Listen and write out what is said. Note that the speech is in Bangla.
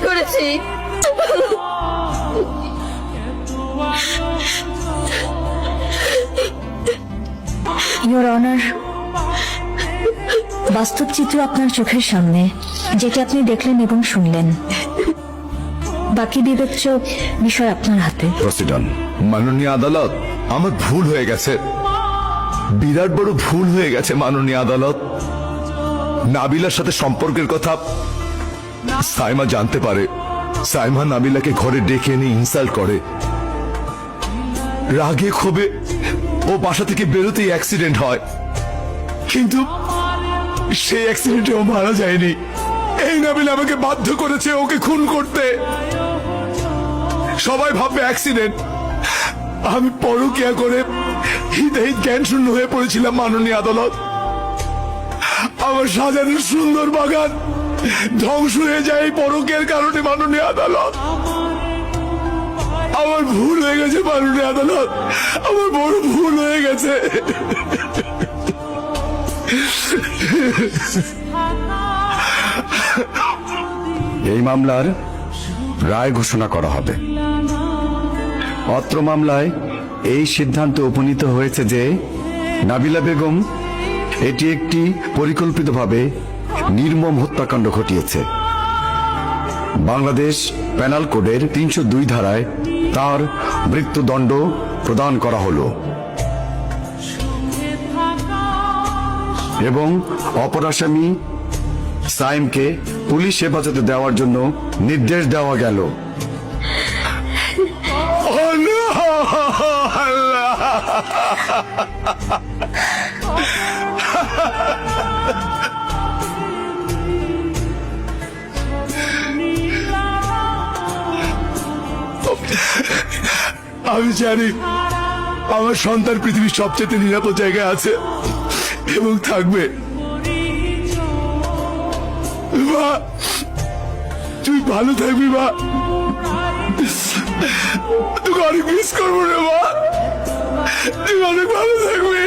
করেছি। ইওর অনার, বাস্তব চিত্র আপনার চোখের সামনে, যেটা আপনি দেখলেন এবং শুনলেন। বাকি বিবেচ্য বিষয় আপনার হাতে। প্রসিডন। মাননীয় আদালত, আমার ভুল হয়ে গেছে, বিরাট বড় ভুল হয়ে গেছে মাননীয় আদালত। নাবিলার সাথে সম্পর্কের কথা সাইমা জানতে পারে। সাইমা নাবিলাকে ঘরে ডেকে এনে ইনসাল্ট করে। রাগে ক্ষোভে ও বাসা থেকে বেরোতেই অ্যাক্সিডেন্ট হয়, কিন্তু সেই অ্যাক্সিডেন্টে ও মারা যায়নি। এই নাবিলা আমাকে বাধ্য করেছে ওকে খুন করতে। সবাই ভাববে অ্যাক্সিডেন্ট, আমি পরকিয়া করে হিতাহিত জ্ঞান শূন্য হয়ে পড়েছিলাম মাননীয় আদালত। আমার সাজানো সুন্দর বাগান ধ্বংস হয়ে যায় এই পরকিয়ার কারণে মাননীয় আদালত। আমার ভুল হয়ে গেছে মাননীয় আদালত, আমার বড় ভুল হয়ে গেছে। এই মামলার রায় ঘোষণা করা হবে। অত্র মামলায় এই সিদ্ধান্তে উপনীত হয়েছে যে নাবিলা বেগম এটি একটি পরিকল্পিতভাবে নির্মম হত্যাকাণ্ড ঘটিয়েছে। বাংলাদেশ পেনাল কোডের ৩০২ ধারায় তার মৃত্যুদণ্ড প্রদান করা হলো এবং অপর আসামি সাইমকে পুলিশ হেফাজতে দেওয়ার জন্য নির্দেশ দেওয়া গেল। আমি জানি আমার সন্তান পৃথিবীর সবচেয়ে নিরাপদ জায়গায় আছে এবং থাকবে। মা, তুই ভালো থাকবি মা, তোকে অনেক মিস করবো রে মা, তুই অনেক ভালো থাকবি।